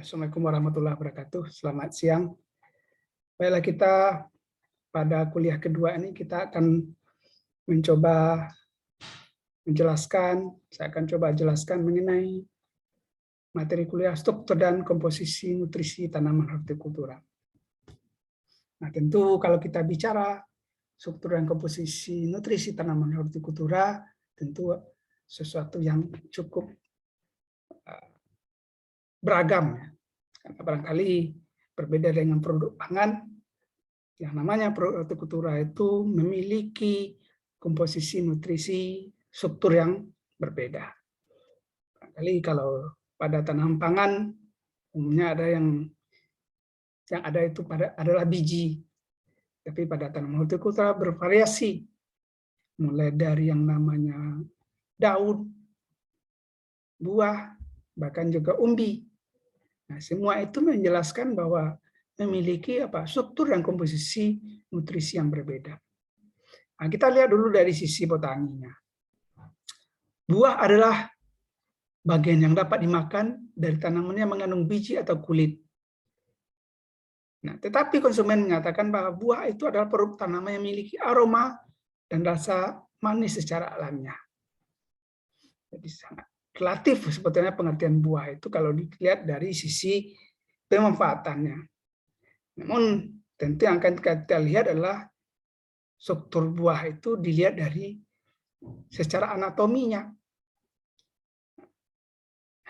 Assalamualaikum warahmatullahi wabarakatuh. Selamat siang. Baiklah, kita pada kuliah kedua ini kita akan mencoba menjelaskan, saya akan coba jelaskan mengenai materi kuliah struktur dan komposisi nutrisi tanaman hortikultura. Nah, tentu kalau kita bicara struktur dan komposisi nutrisi tanaman hortikultura, tentu sesuatu yang cukup beragam, ya. Karena barangkali berbeda dengan produk pangan, yang namanya produk hortikultura itu memiliki komposisi nutrisi struktur yang berbeda. Barangkali kalau pada tanaman pangan umumnya ada yang ada itu adalah biji, tapi pada tanaman hortikultura bervariasi, mulai dari yang namanya daun, buah, bahkan juga umbi. Nah, semua itu menjelaskan bahwa memiliki struktur dan komposisi nutrisi yang berbeda. Nah, kita lihat dulu dari sisi botaninya. Buah adalah bagian yang dapat dimakan dari tanaman yang mengandung biji atau kulit. Nah, tetapi konsumen mengatakan bahwa buah itu adalah produk tanaman yang memiliki aroma dan rasa manis secara alamiah. Jadi sangat relatif sebetulnya pengertian buah itu kalau dilihat dari sisi pemanfaatannya. Namun tentu yang akan kita lihat adalah struktur buah itu dilihat dari secara anatominya.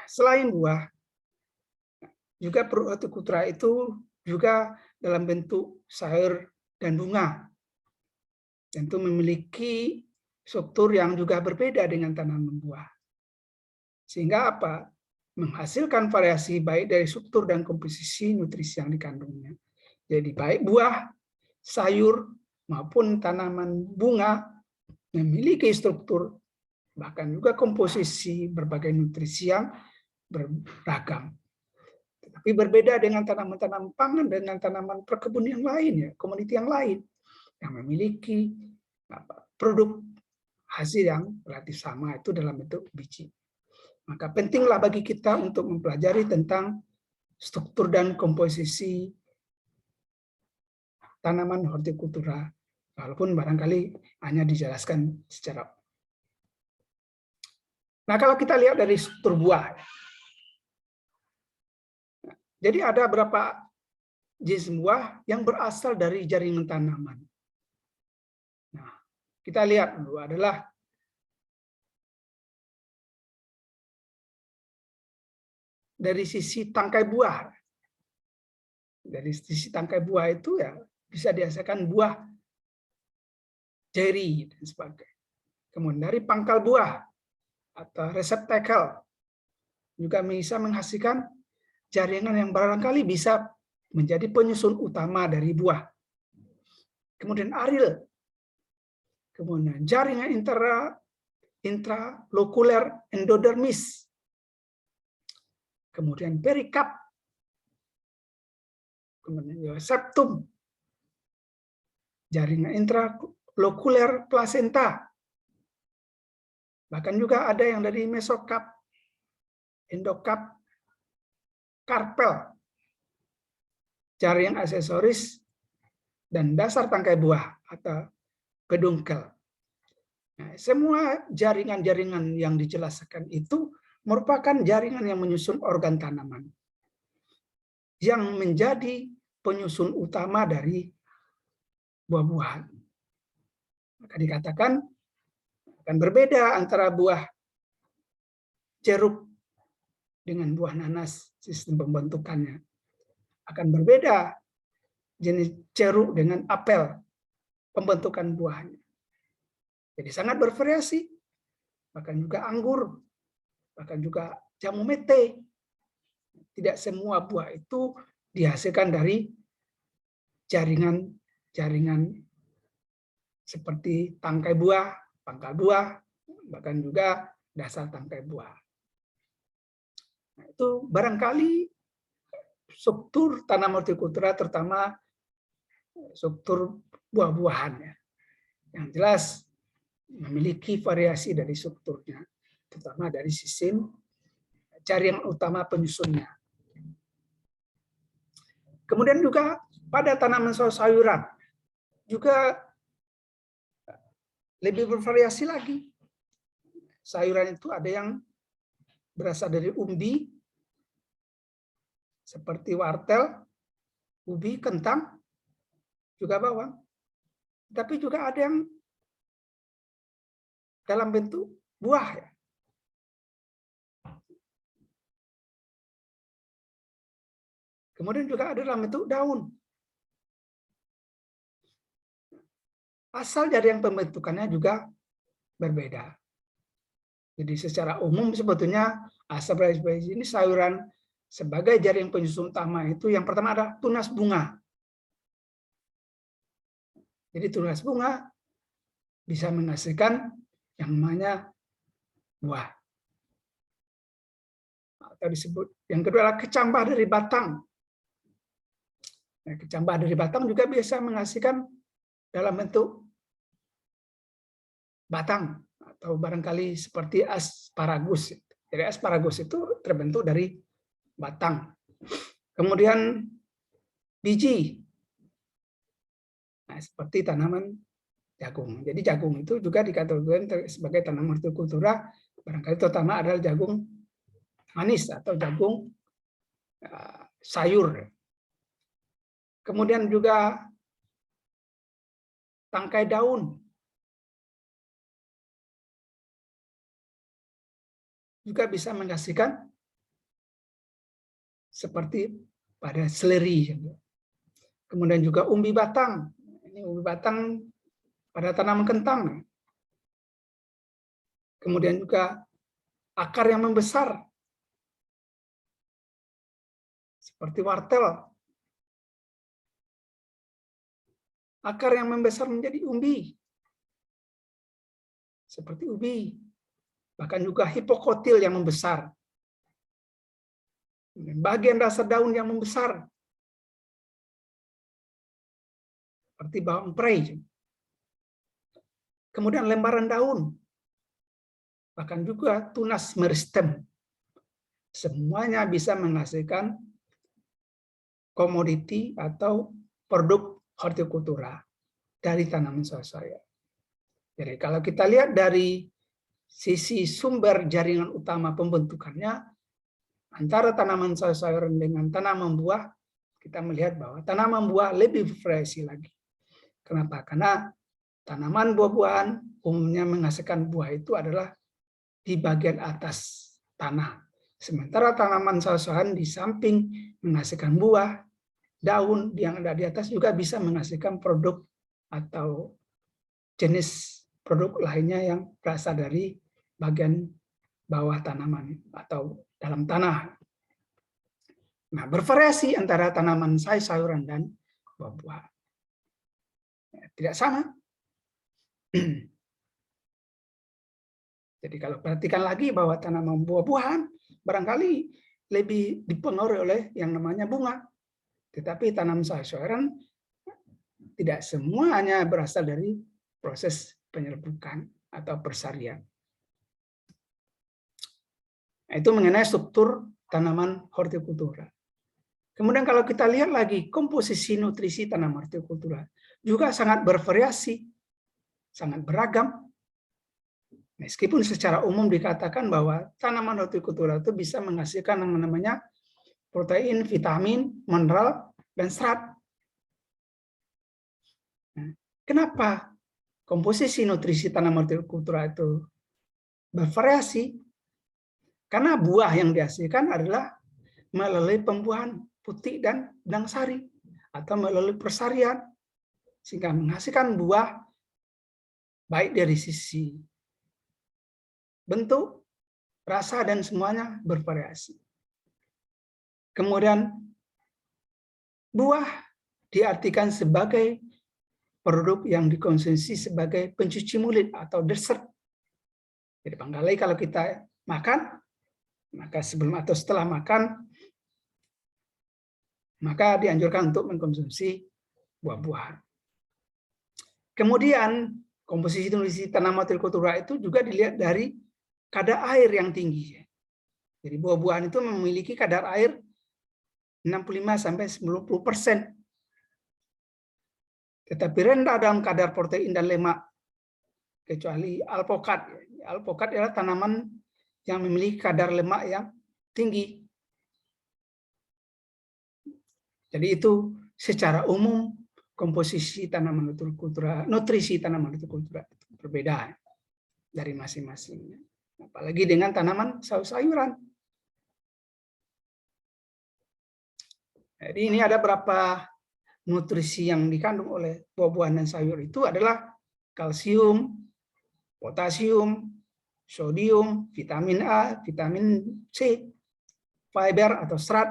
Selain buah, juga produk hortikultura itu juga dalam bentuk sayur dan bunga. Tentu memiliki struktur yang juga berbeda dengan tanaman buah. Sehingga menghasilkan variasi baik dari struktur dan komposisi nutrisi yang dikandungnya. Jadi baik buah, sayur, maupun tanaman bunga memiliki struktur, bahkan juga komposisi berbagai nutrisi yang beragam. Tetapi berbeda dengan tanaman-tanaman pangan, dengan tanaman perkebun yang lain, ya, komoditi yang lain, yang memiliki produk hasil yang relatif sama, itu dalam bentuk biji. Maka pentinglah bagi kita untuk mempelajari tentang struktur dan komposisi tanaman hortikultura, walaupun barangkali hanya dijelaskan secara. Nah, kalau kita lihat dari struktur buah, jadi ada berapa jenis buah yang berasal dari jaringan tanaman. Nah, kita lihat dulu adalah dari sisi tangkai buah. Dari sisi tangkai buah itu ya bisa dihasilkan buah, jeri, dan sebagainya. Kemudian dari pangkal buah atau reseptakel juga bisa menghasilkan jaringan yang barangkali bisa menjadi penyusun utama dari buah. Kemudian aril, kemudian jaringan intralokuler endodermis, kemudian perikap, kemudian septum, jaringan intralokuler plasenta, bahkan juga ada yang dari mesokap, endokap, karpel, jaringan aksesoris, dan dasar tangkai buah atau pedungkel. Nah, semua jaringan-jaringan yang dijelaskan itu merupakan jaringan yang menyusun organ tanaman, yang menjadi penyusun utama dari buah-buahan. Maka dikatakan akan berbeda antara buah jeruk dengan buah nanas, sistem pembentukannya. Akan berbeda jenis jeruk dengan apel, pembentukan buahnya. Jadi sangat bervariasi. Bahkan juga anggur, bahkan juga jamu mete. Tidak semua buah itu dihasilkan dari jaringan seperti tangkai buah, pangkal buah, bahkan juga dasar tangkai buah. Nah, itu barangkali struktur tanaman hortikultura, terutama struktur buah-buahan, ya. Yang jelas memiliki variasi dari strukturnya, terutama dari sisi jaringan utama penyusunnya. Kemudian juga pada tanaman sayuran juga lebih bervariasi lagi. Sayuran itu ada yang berasal dari umbi, seperti wortel, ubi, kentang, juga bawang. Tapi juga ada yang dalam bentuk buah. Kemudian juga ada dalam bentuk daun. Asal dari yang pembentukannya juga berbeda. Jadi secara umum sebetulnya asal dari ini sayuran sebagai jaring penyusun utama itu yang pertama adalah tunas bunga. Jadi tunas bunga bisa menghasilkan yang namanya buah. Atau disebut yang kedua adalah kecambah dari batang. Nah, kecambah dari batang juga bisa menghasilkan dalam bentuk batang atau barangkali seperti asparagus. Jadi asparagus itu terbentuk dari batang. Kemudian biji. Nah, seperti tanaman jagung. Jadi jagung itu juga dikategorikan sebagai tanaman hortikultura, barangkali terutama adalah jagung manis atau jagung sayur. Kemudian juga tangkai daun. Juga bisa menghasilkan seperti pada seleri. Kemudian juga umbi batang. Ini umbi batang pada tanaman kentang. Kemudian juga akar yang membesar. Seperti wortel. Akar yang membesar menjadi umbi. Seperti ubi. Bahkan juga hipokotil yang membesar. Bagian dasar daun yang membesar. Seperti bawang prei. Kemudian lembaran daun. Bahkan juga tunas meristem. Semuanya bisa menghasilkan komoditi atau produk hortikultura dari tanaman sayur. Jadi kalau kita lihat dari sisi sumber jaringan utama pembentukannya, antara tanaman sayur-sayuran dengan tanaman buah, kita melihat bahwa tanaman buah lebih bervariasi lagi. Kenapa? Karena tanaman buah-buahan umumnya menghasilkan buah itu adalah di bagian atas tanah. Sementara tanaman sayur-sayuran di samping menghasilkan buah, daun yang ada di atas juga bisa menghasilkan produk atau jenis produk lainnya yang berasal dari bagian bawah tanaman atau dalam tanah. Nah, bervariasi antara tanaman sayur-sayuran dan buah-buahan. Tidak sama. Jadi kalau perhatikan lagi bahwa tanaman buah-buahan barangkali lebih dipengaruhi oleh yang namanya bunga. Tetapi tanaman sayur-sayuran tidak semuanya berasal dari proses penyerbukan atau persarian. Itu mengenai struktur tanaman hortikultura. Kemudian kalau kita lihat lagi komposisi nutrisi tanaman hortikultura juga sangat bervariasi, sangat beragam. Meskipun secara umum dikatakan bahwa tanaman hortikultura itu bisa menghasilkan yang namanya protein, vitamin, mineral, dan serat. Kenapa komposisi nutrisi tanaman hortikultura itu bervariasi? Karena buah yang dihasilkan adalah melalui pembuahan putik dan benang sari atau melalui persarian, sehingga menghasilkan buah baik dari sisi bentuk, rasa, dan semuanya bervariasi. Kemudian buah diartikan sebagai produk yang dikonsumsi sebagai pencuci mulut atau dessert. Jadi barangkali kalau kita makan, maka sebelum atau setelah makan, maka dianjurkan untuk mengkonsumsi buah-buahan. Kemudian komposisi nutrisi tanaman hortikultura itu juga dilihat dari kadar air yang tinggi. Jadi buah-buahan itu memiliki kadar air 65-90%. Tetapi rendah dalam kadar protein dan lemak, kecuali alpokat. Alpokat adalah tanaman yang memiliki kadar lemak yang tinggi. Jadi itu secara umum komposisi tanaman hortikultura, nutrisi tanaman hortikultura itu berbeda dari masing-masing. Apalagi dengan tanaman sayur-sayuran. Jadi ini ada berapa nutrisi yang dikandung oleh buah-buahan dan sayur itu adalah kalsium, potasium, sodium, vitamin A, vitamin C, fiber atau serat,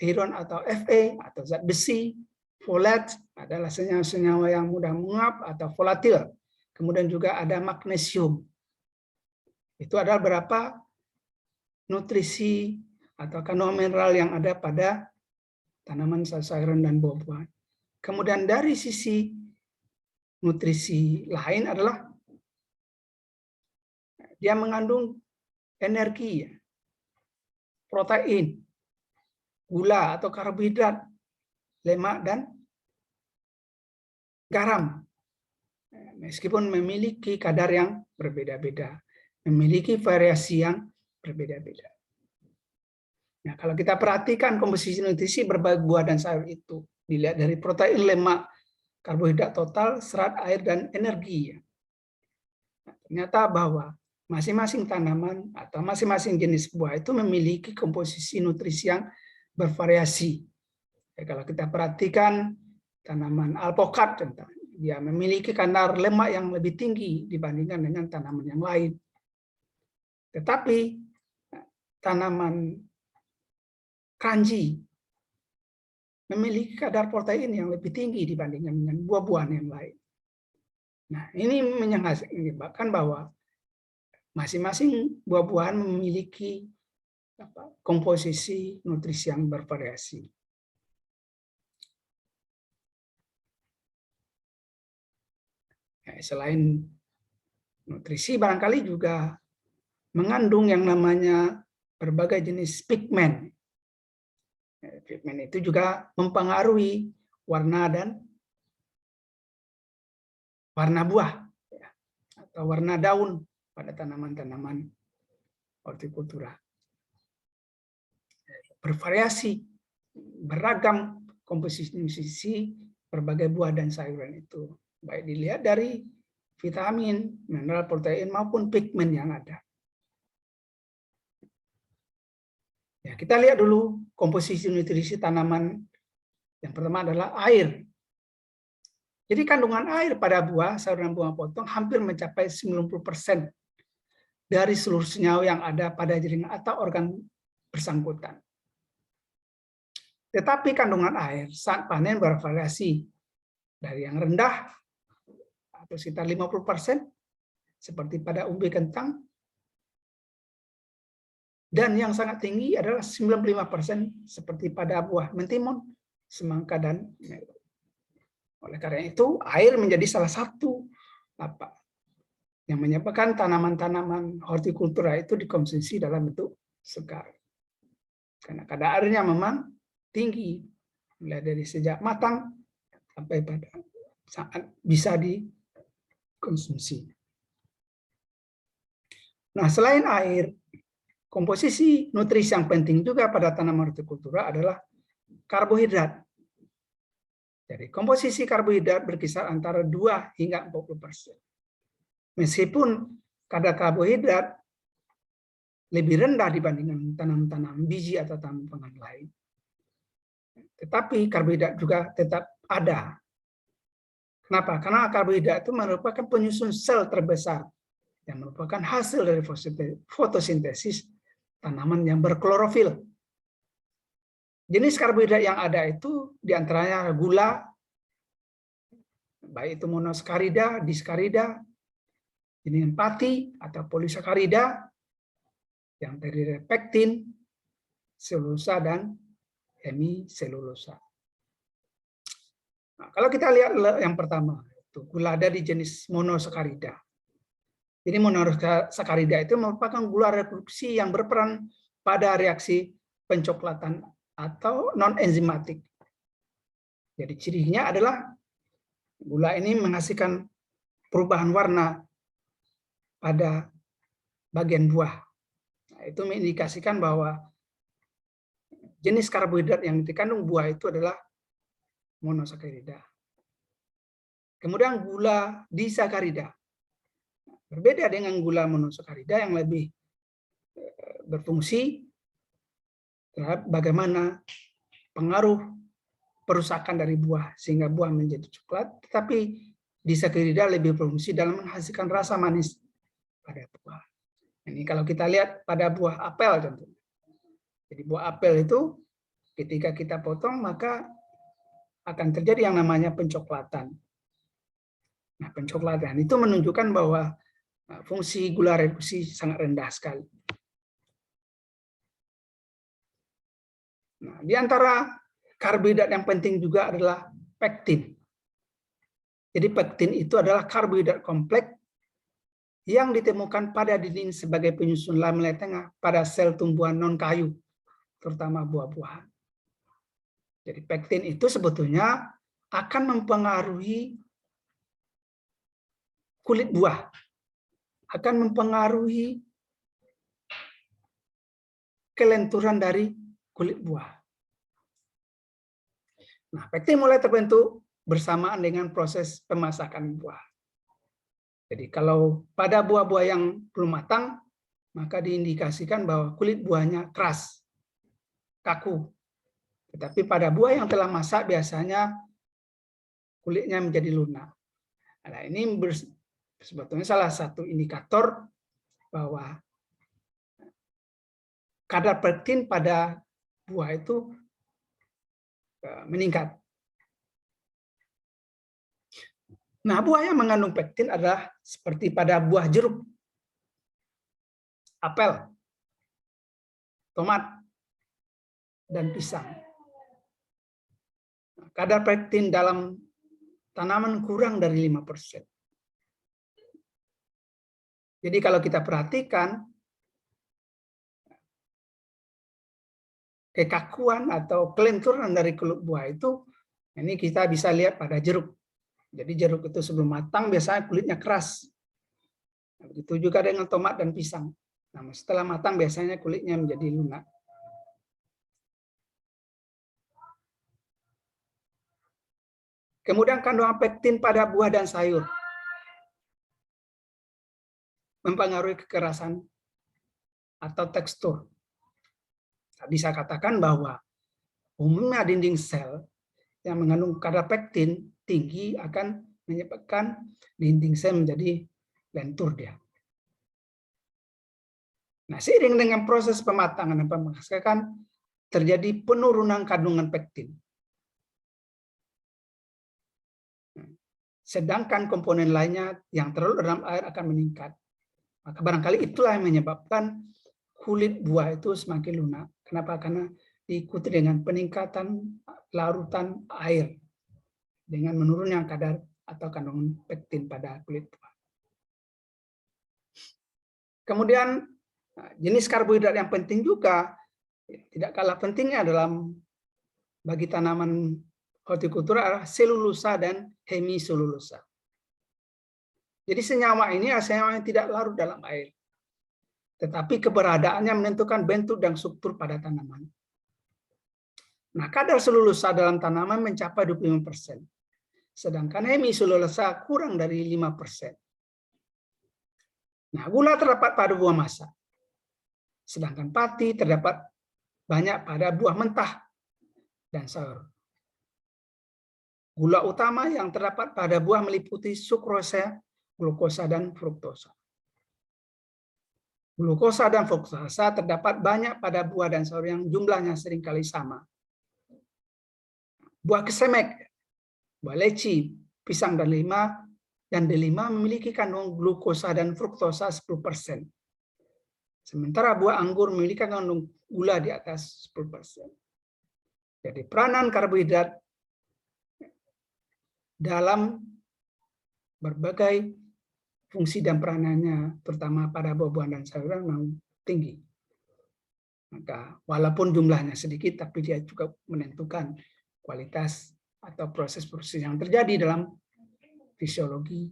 iron atau Fe atau zat besi, folat adalah senyawa-senyawa yang mudah menguap atau volatil. Kemudian juga ada magnesium. Itu adalah beberapa nutrisi atau kandungan mineral yang ada pada tanaman sayuran dan buah-buahan. Kemudian dari sisi nutrisi lain adalah dia mengandung energi, protein, gula atau karbohidrat, lemak dan garam. Meskipun memiliki kadar yang berbeda-beda, memiliki variasi yang berbeda-beda. Nah, kalau kita perhatikan komposisi nutrisi berbagai buah dan sayur itu, dilihat dari protein, lemak, karbohidrat total, serat, air, dan energi. Nah, ternyata bahwa masing-masing tanaman atau masing-masing jenis buah itu memiliki komposisi nutrisi yang bervariasi. Ya, kalau kita perhatikan tanaman alpokat, dia memiliki kadar lemak yang lebih tinggi dibandingkan dengan tanaman yang lain. Tetapi tanaman kanji memiliki kadar protein yang lebih tinggi dibandingkan dengan buah-buahan yang lain. Nah, ini menyebabkan bahwa masing-masing buah-buahan memiliki komposisi nutrisi yang bervariasi. Selain nutrisi, barangkali juga mengandung yang namanya berbagai jenis pigmen. Pigmen itu juga mempengaruhi warna dan warna buah atau warna daun pada tanaman-tanaman hortikultura. Bervariasi, beragam komposisi berbagai buah dan sayuran itu. Baik dilihat dari vitamin, mineral, protein maupun pigmen yang ada. Ya, kita lihat dulu komposisi nutrisi tanaman. Yang pertama adalah air. Jadi kandungan air pada buah, sayur dan bunga potong hampir mencapai 90% dari seluruh senyawa yang ada pada jaringan atau organ bersangkutan. Tetapi kandungan air saat panen bervariasi dari yang rendah atau sekitar 50% seperti pada umbi kentang, dan yang sangat tinggi adalah 95% seperti pada buah mentimun, semangka, dan melo. Oleh karena itu, air menjadi salah satu yang menyebabkan tanaman-tanaman hortikultura itu dikonsumsi dalam bentuk segar. Karena kadar airnya memang tinggi, mulai dari sejak matang sampai pada saat bisa dikonsumsi. Nah, selain air, komposisi nutrisi yang penting juga pada tanaman hortikultura adalah karbohidrat. Jadi komposisi karbohidrat berkisar antara 2 hingga 40%. Meskipun kadar karbohidrat lebih rendah dibandingkan tanaman-tanaman biji atau tanaman pangan lain. Tetapi karbohidrat juga tetap ada. Kenapa? Karena karbohidrat itu merupakan penyusun sel terbesar yang merupakan hasil dari fotosintesis tanaman yang berklorofil. Jenis karbohidrat yang ada itu diantaranya gula, baik itu monosakarida, diskarida, jenis pati atau polisakarida, yang terdiri dari pektin, selulosa, dan hemiselulosa. Nah, kalau kita lihat yang pertama, itu gula dari jenis monosakarida. Jadi monosakarida itu merupakan gula reproduksi yang berperan pada reaksi pencoklatan atau non-enzimatik. Jadi cirinya adalah gula ini menghasilkan perubahan warna pada bagian buah. Nah, itu mengindikasikan bahwa jenis karbohidrat yang dikandung buah itu adalah monosakarida. Kemudian gula disakarida. Berbeda dengan gula monosakarida yang lebih berfungsi terhadap bagaimana pengaruh perusakan dari buah sehingga buah menjadi coklat, tetapi disakarida lebih berfungsi dalam menghasilkan rasa manis pada buah. Ini kalau kita lihat pada buah apel contohnya. Jadi buah apel itu ketika kita potong maka akan terjadi yang namanya pencoklatan. Nah, pencoklatan itu menunjukkan bahwa fungsi gula reduksi sangat rendah sekali. Nah, di antara karbohidrat yang penting juga adalah pektin. Jadi pektin itu adalah karbohidrat kompleks yang ditemukan pada dinding sebagai penyusun lamela tengah pada sel tumbuhan non-kayu, terutama buah-buahan. Jadi pektin itu sebetulnya akan mempengaruhi kulit buah, akan mempengaruhi kelenturan dari kulit buah. Nah, pektin mulai terbentuk bersamaan dengan proses pemasakan buah. Jadi kalau pada buah-buah yang belum matang, maka diindikasikan bahwa kulit buahnya keras, kaku. Tetapi pada buah yang telah masak biasanya kulitnya menjadi lunak. Nah, ini sebetulnya salah satu indikator bahwa kadar pektin pada buah itu meningkat. Nah, buah yang mengandung pektin adalah seperti pada buah jeruk, apel, tomat, dan pisang. Kadar pektin dalam tanaman kurang dari 5%. Jadi kalau kita perhatikan, kekakuan atau kelenturan dari kulit buah itu, ini kita bisa lihat pada jeruk. Jadi jeruk itu sebelum matang biasanya kulitnya keras. Begitu juga dengan tomat dan pisang. Nah, setelah matang biasanya kulitnya menjadi lunak. Kemudian kandungan pektin pada buah dan sayur mempengaruhi kekerasan atau tekstur. Bisa katakan bahwa umumnya dinding sel yang mengandung kadar pektin tinggi akan menyebabkan dinding sel menjadi lentur dia. Nah, seiring dengan proses pematangan dan pemasakan terjadi penurunan kandungan pektin. Sedangkan komponen lainnya yang terlalu dalam air akan meningkat. Maka barangkali itulah yang menyebabkan kulit buah itu semakin lunak. Kenapa? Karena diikuti dengan peningkatan larutan air dengan menurunnya kadar atau kandungan pektin pada kulit buah. Kemudian jenis karbohidrat yang penting juga tidak kalah pentingnya dalam bagi tanaman hortikultura adalah selulosa dan hemiselulosa. Jadi senyawa ini adalah senyawa yang tidak larut dalam air, tetapi keberadaannya menentukan bentuk dan struktur pada tanaman. Nah, kadar selulosa dalam tanaman mencapai 25%, sedangkan hemiselulosa kurang dari 5%. Nah, gula terdapat pada buah masak, sedangkan pati terdapat banyak pada buah mentah dan sayur. Gula utama yang terdapat pada buah meliputi sukrosa, glukosa, dan fruktosa. Glukosa dan fruktosa terdapat banyak pada buah dan sayur yang jumlahnya seringkali sama. Buah kesemek, buah leci, pisang dan delima memiliki kandungan glukosa dan fruktosa 10%. Sementara buah anggur memiliki kandungan gula di atas 10%. Jadi peranan karbohidrat dalam berbagai fungsi dan peranannya, terutama pada buah-buahan dan sayuran, memang tinggi. Maka walaupun jumlahnya sedikit, tapi dia juga menentukan kualitas atau proses-proses yang terjadi dalam fisiologi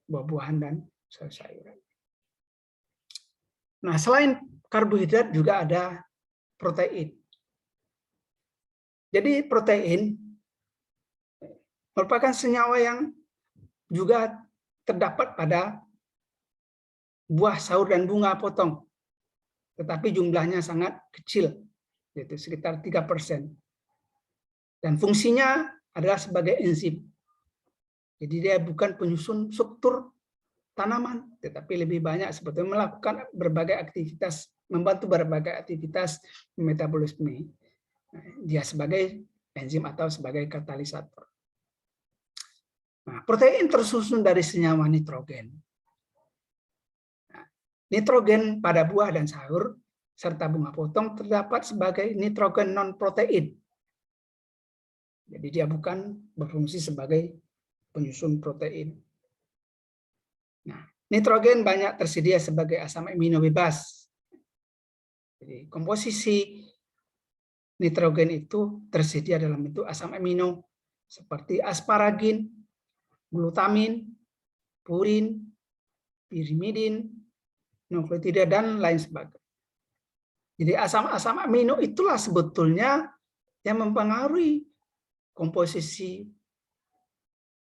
buah-buahan dan sayur-sayuran. Nah, selain karbohidrat juga ada protein. Jadi protein merupakan senyawa yang juga terdapat pada buah, sayur, dan bunga potong. Tetapi jumlahnya sangat kecil, yaitu sekitar 3%. Dan fungsinya adalah sebagai enzim. Jadi dia bukan penyusun struktur tanaman, tetapi lebih banyak sebetulnya melakukan berbagai aktivitas, membantu berbagai aktivitas metabolisme. Dia sebagai enzim atau sebagai katalisator. Nah, protein tersusun dari senyawa nitrogen. Nah, nitrogen pada buah dan sayur serta bunga potong terdapat sebagai nitrogen non-protein. Jadi dia bukan berfungsi sebagai penyusun protein. Nah, nitrogen banyak tersedia sebagai asam amino bebas. Jadi komposisi nitrogen itu tersedia dalam bentuk asam amino seperti asparagin, glutamin, purin, pirimidin, nukleotida, dan lain sebagainya. Jadi asam-asam amino itulah sebetulnya yang mempengaruhi komposisi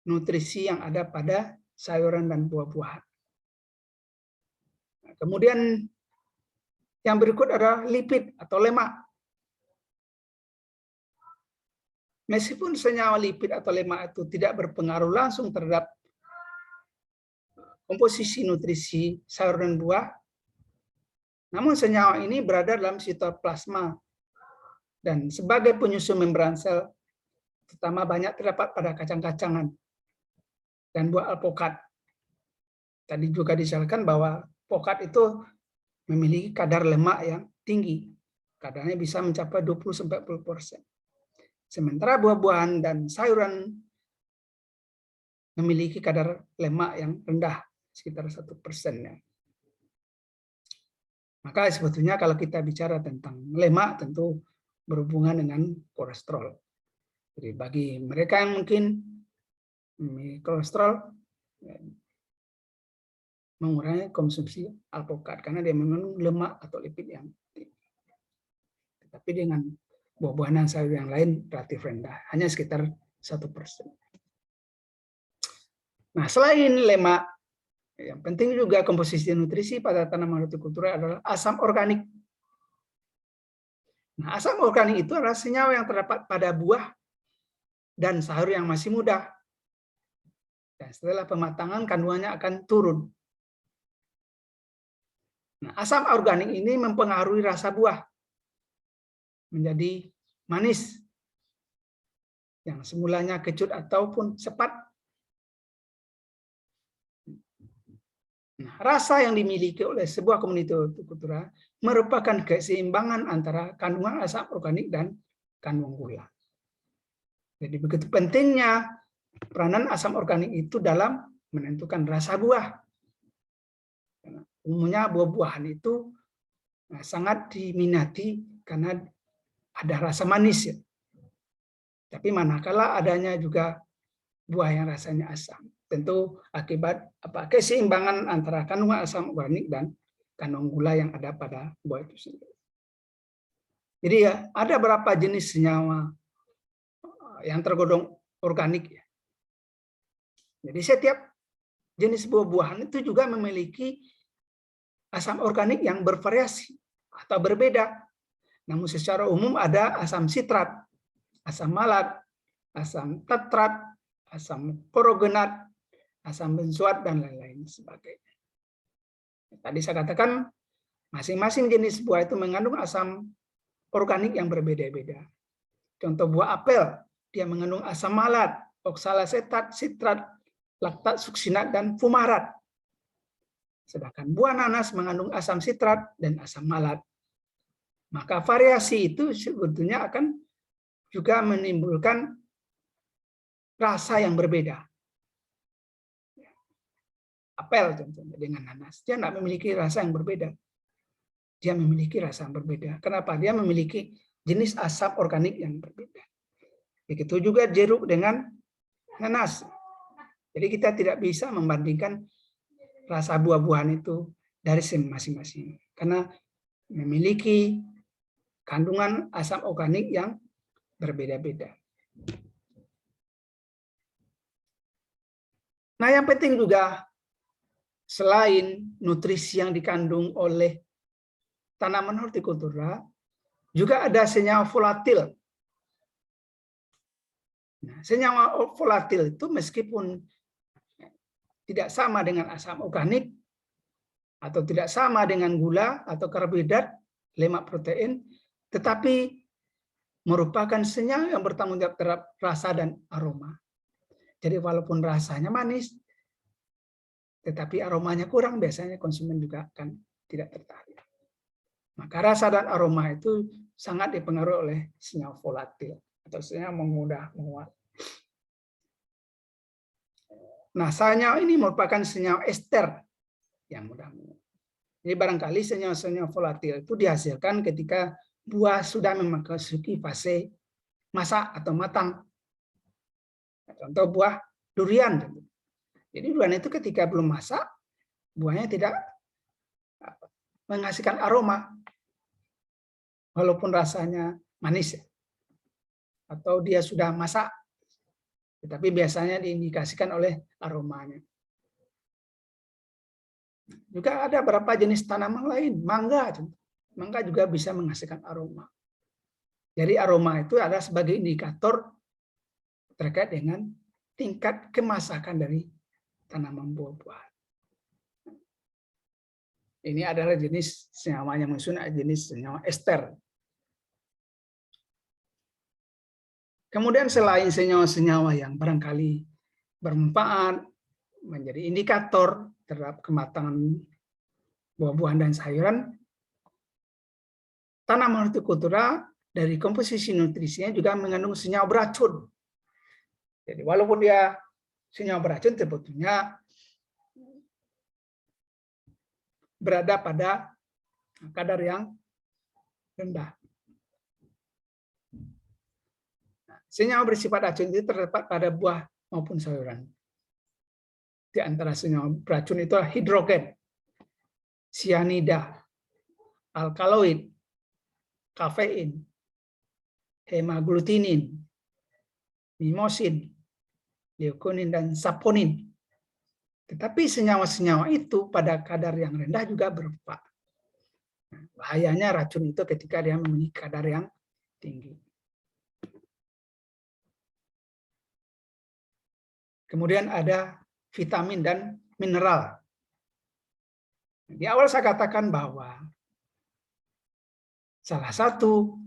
nutrisi yang ada pada sayuran dan buah-buahan. Nah, kemudian yang berikut adalah lipid atau lemak. Meskipun senyawa lipid atau lemak itu tidak berpengaruh langsung terhadap komposisi nutrisi sayur dan buah, namun senyawa ini berada dalam sitoplasma dan sebagai penyusun membran sel, terutama banyak terdapat pada kacang-kacangan dan buah alpukat. Tadi juga dijelaskan bahwa alpukat itu memiliki kadar lemak yang tinggi, kadarnya bisa mencapai 20-40%. Sementara buah-buahan dan sayuran memiliki kadar lemak yang rendah, sekitar 1%. Maka sebetulnya kalau kita bicara tentang lemak tentu berhubungan dengan kolesterol. Jadi bagi mereka yang mungkin memiliki kolesterol, mengurangi konsumsi alpukat karena dia mengandung lemak atau lipid yang tinggi. Tetapi dengan buah-buahan dan sayur yang lain relatif rendah, hanya sekitar 1%. Nah, selain lemak, yang penting juga komposisi nutrisi pada tanaman hortikultura adalah asam organik. Nah, asam organik itu adalah senyawa yang terdapat pada buah dan sayur yang masih muda. Dan setelah pematangan kandungannya akan turun. Nah, asam organik ini mempengaruhi rasa buah menjadi manis yang semulanya kecut ataupun sepat. Nah, rasa yang dimiliki oleh sebuah komunitas hortikultura merupakan keseimbangan antara kandungan asam organik dan kandungan gula. Jadi begitu pentingnya peranan asam organik itu dalam menentukan rasa buah. Umumnya buah-buahan itu sangat diminati karena ada rasa manis. Ya. Tapi manakala adanya juga buah yang rasanya asam, tentu akibat keseimbangan antara kandungan asam organik dan kandungan gula yang ada pada buah itu sendiri. Jadi ya ada beberapa jenis senyawa yang tergolong organik. Ya. Jadi setiap jenis buah-buahan itu juga memiliki asam organik yang bervariasi atau berbeda. Namun secara umum ada asam sitrat, asam malat, asam tetrat, asam porogenat, asam benzoat, dan lain-lain sebagainya. Tadi saya katakan masing-masing jenis buah itu mengandung asam organik yang berbeda-beda. Contoh buah apel, dia mengandung asam malat, oksalasetat, sitrat, laktat, suksinat, dan fumarat. Sedangkan buah nanas mengandung asam sitrat dan asam malat. Maka variasi itu sebetulnya akan juga menimbulkan rasa yang berbeda. Apel contohnya dengan nanas, dia tidak memiliki rasa yang berbeda. dia memiliki rasa yang berbeda. Kenapa? Dia memiliki jenis asam organik yang berbeda. Begitu juga jeruk dengan nanas. Jadi kita tidak bisa membandingkan rasa buah-buahan itu dari masing-masing. Karena memiliki kandungan asam organik yang berbeda-beda. Nah, yang penting juga selain nutrisi yang dikandung oleh tanaman hortikultura, juga ada senyawa volatil. Nah, senyawa volatil itu meskipun tidak sama dengan asam organik, atau tidak sama dengan gula atau karbohidrat, lemak protein, tetapi merupakan senyawa yang bertanggung jawab terhadap rasa dan aroma. Jadi walaupun rasanya manis, tetapi aromanya kurang, biasanya konsumen juga akan tidak tertarik. Maka rasa dan aroma itu sangat dipengaruhi oleh senyawa volatil atau senyawa memudah menguap. Nah, senyawa ini merupakan senyawa ester yang mudah menguap. Jadi barangkali senyawa-senyawa volatil itu dihasilkan ketika buah sudah memasuki fase masak atau matang. Contoh buah durian. Jadi durian itu ketika belum masak, buahnya tidak menghasilkan aroma, walaupun rasanya manis, atau dia sudah masak, tetapi biasanya diindikasikan oleh aromanya. Juga ada beberapa jenis tanaman lain, mangga. Mangga juga bisa menghasilkan aroma. Jadi aroma itu adalah sebagai indikator terkait dengan tingkat kemasakan dari tanaman buah-buahan. Ini adalah jenis senyawa yang maksudnya jenis senyawa ester. Kemudian selain senyawa-senyawa yang barangkali bermanfaat, menjadi indikator terhadap kematangan buah-buahan dan sayuran, tanaman hortikultura dari komposisi nutrisinya juga mengandung senyawa beracun. Jadi walaupun dia senyawa beracun, sebetulnya berada pada kadar yang rendah. Senyawa bersifat racun itu terdapat pada buah maupun sayuran. Di antara senyawa beracun itu hidrogen, sianida, alkaloid, kafein, hemaglutinin, mimosin, leukonin, dan saponin. Tetapi senyawa-senyawa itu pada kadar yang rendah juga bermanfaat. Bahayanya racun itu ketika dia memiliki kadar yang tinggi. Kemudian ada vitamin dan mineral. Di awal saya katakan bahwa salah satu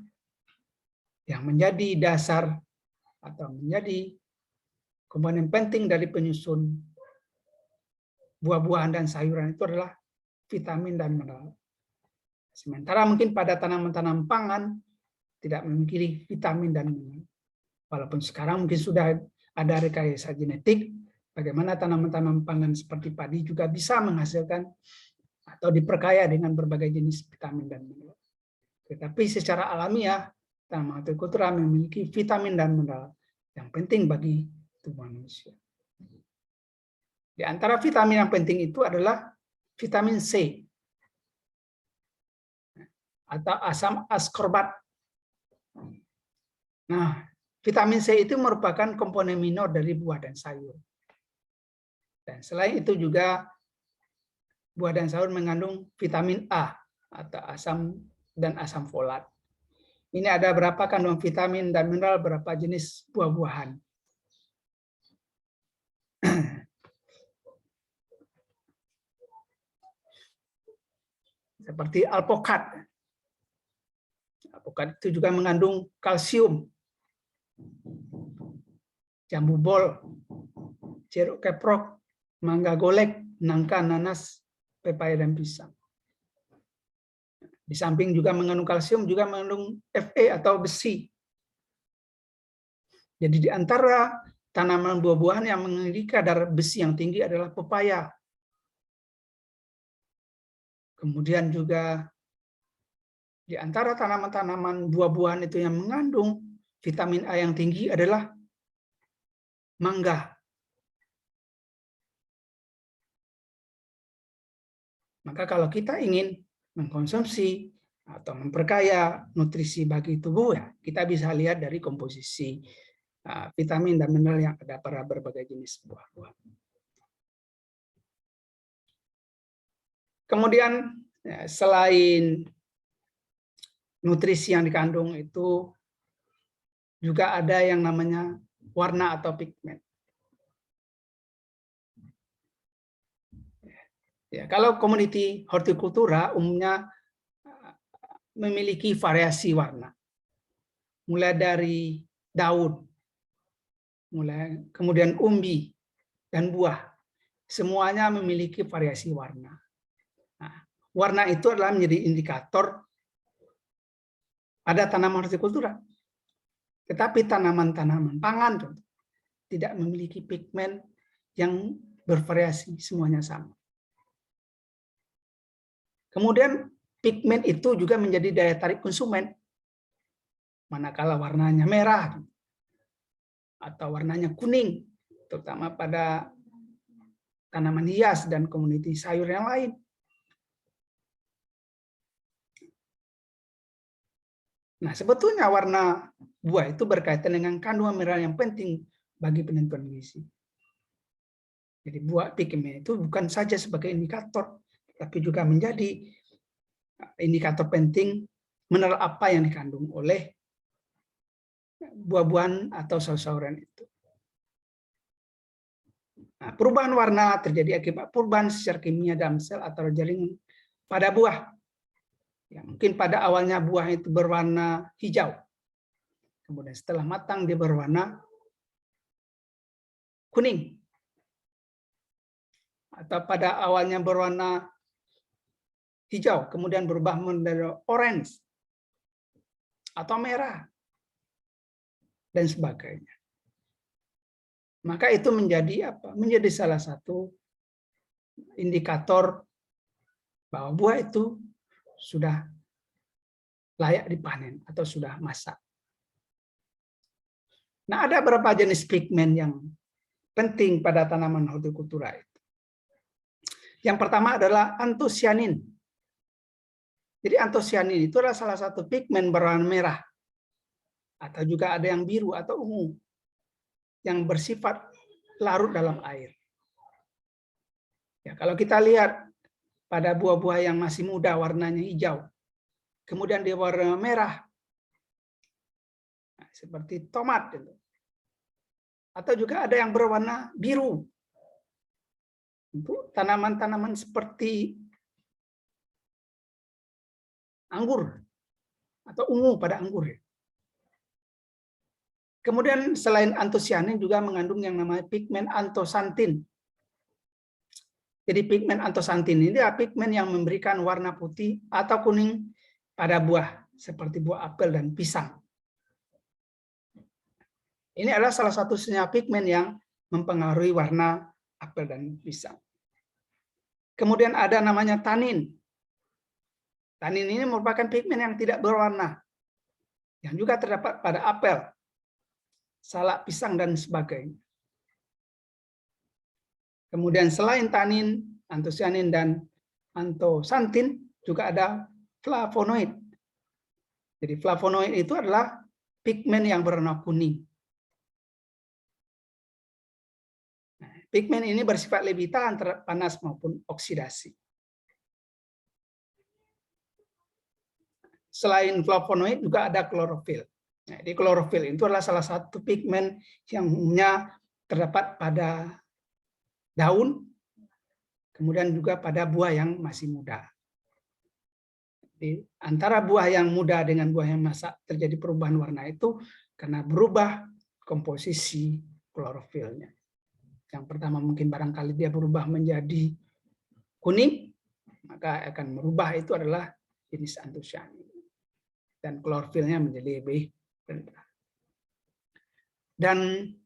yang menjadi dasar atau menjadi komponen penting dari penyusun buah-buahan dan sayuran itu adalah vitamin dan mineral. Sementara mungkin pada tanaman-tanaman pangan tidak memiliki vitamin dan mineral. Walaupun sekarang mungkin sudah ada rekayasa genetik, bagaimana tanaman-tanaman pangan seperti padi juga bisa menghasilkan atau diperkaya dengan berbagai jenis vitamin dan mineral. Tetapi secara alamiah, tanaman hortikultura memiliki vitamin dan mineral yang penting bagi tubuh manusia. Di antara vitamin yang penting itu adalah vitamin C atau asam askorbat. Nah, vitamin C itu merupakan komponen minor dari buah dan sayur. Dan selain itu juga buah dan sayur mengandung vitamin A atau asam dan asam folat. Ini ada berapa kandungan vitamin dan mineral berapa jenis buah-buahan. Seperti alpukat. Alpukat itu juga mengandung kalsium. Jambu bol, jeruk keprok, mangga golek, nangka, nanas, pepaya, dan pisang. Di samping juga mengandung kalsium, juga mengandung Fe atau besi. Jadi di antara tanaman buah-buahan yang memiliki kadar besi yang tinggi adalah pepaya. Kemudian juga Di antara tanaman-tanaman buah-buahan itu yang mengandung vitamin A yang tinggi adalah mangga. Maka kalau kita ingin mengkonsumsi atau memperkaya nutrisi bagi tubuh, ya kita bisa lihat dari komposisi vitamin dan mineral yang ada pada berbagai jenis buah-buah. Kemudian selain nutrisi yang dikandung itu juga ada yang namanya warna atau pigmen. Ya, kalau komoditi hortikultura umumnya memiliki variasi warna, mulai dari daun, kemudian umbi dan buah, semuanya memiliki variasi warna. Nah, warna itu adalah menjadi indikator ada tanaman hortikultura, tetapi tanaman-tanaman pangan tidak memiliki pigmen yang bervariasi, semuanya sama. Kemudian pigmen itu juga menjadi daya tarik konsumen. Manakala warnanya merah atau warnanya kuning, terutama pada tanaman hias dan komoditi sayur yang lain. Nah, sebetulnya warna buah itu berkaitan dengan kandungan mineral yang penting bagi penentuan gizi. Jadi buah pigmen itu bukan saja sebagai indikator, tapi juga menjadi indikator penting mineral apa yang dikandung oleh buah-buahan atau sayur-sayuran itu. Nah, perubahan warna terjadi akibat perubahan secara kimia dalam sel atau jaringan pada buah. Ya, mungkin pada awalnya buah itu berwarna hijau, kemudian setelah matang dia berwarna kuning, atau pada awalnya berwarna hijau, kemudian berubah menjadi orange atau merah, dan sebagainya. Maka itu menjadi apa? Menjadi salah satu indikator bahwa buah itu sudah layak dipanen atau sudah masak. Nah, ada beberapa jenis pigmen yang penting pada tanaman hortikultura itu. Yang pertama adalah antosianin. Jadi antosianin itu adalah salah satu pigmen berwarna merah, atau juga ada yang biru atau ungu, yang bersifat larut dalam air. Ya, kalau kita lihat pada buah-buah yang masih muda warnanya hijau, kemudian dia warna merah, seperti tomat, atau juga ada yang berwarna biru. Itu tanaman-tanaman seperti anggur atau ungu pada anggur. Kemudian selain antosianin juga mengandung yang namanya pigmen antosantin. Jadi pigmen antosantin ini adalah pigmen yang memberikan warna putih atau kuning pada buah seperti buah apel dan pisang. Ini adalah salah satu senyawa pigmen yang mempengaruhi warna apel dan pisang. Kemudian ada namanya tanin. Tanin ini merupakan pigmen yang tidak berwarna, yang juga terdapat pada apel, salak, pisang, dan sebagainya. Kemudian selain tanin, antosianin, dan antosantin, juga ada flavonoid. Jadi flavonoid itu adalah pigmen yang berwarna kuning. Pigmen ini bersifat lebih tahan terhadap panas maupun oksidasi. Selain flavonoid juga ada klorofil. Nah, di klorofil itu adalah salah satu pigmen yang umumnya terdapat pada daun, kemudian juga pada buah yang masih muda. Di antara buah yang muda dengan buah yang masak terjadi perubahan warna itu karena berubah komposisi klorofilnya. Yang pertama mungkin barangkali dia berubah menjadi kuning, maka akan merubah itu adalah jenis antosianin. Dan klorofilnya menjadi lebih rendah. Dan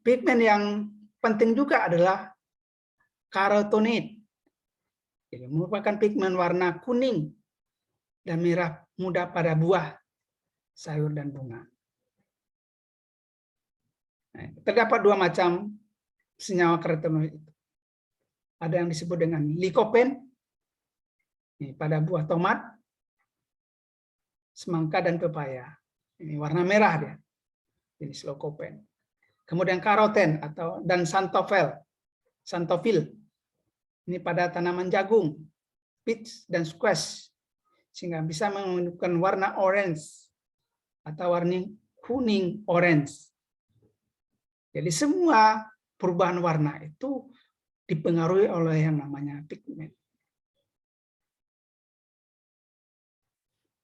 pigmen yang penting juga adalah karotonid. Jadi merupakan pigmen warna kuning dan merah muda pada buah, sayur, dan bunga. Nah, terdapat dua macam senyawa karotenoid itu. Ada yang disebut dengan likopen pada buah tomat, semangka, dan pepaya. Ini warna merah dia, jenis likopen. Kemudian karoten dan santofil. Ini pada tanaman jagung, peach, dan squash, sehingga bisa menunjukkan warna orange atau warna kuning orange. Jadi semua perubahan warna itu dipengaruhi oleh yang namanya pigmen.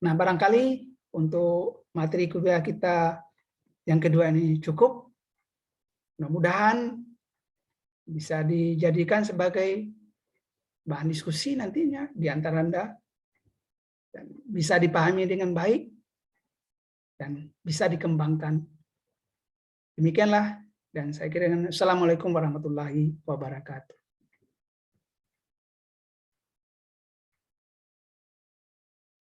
Nah, barangkali untuk materi kuliah kita yang kedua ini cukup. Mudah-mudahan bisa dijadikan sebagai bahan diskusi nantinya di antara Anda, dan bisa dipahami dengan baik dan bisa dikembangkan. Demikianlah, dan saya kira Assalamualaikum warahmatullahi wabarakatuh.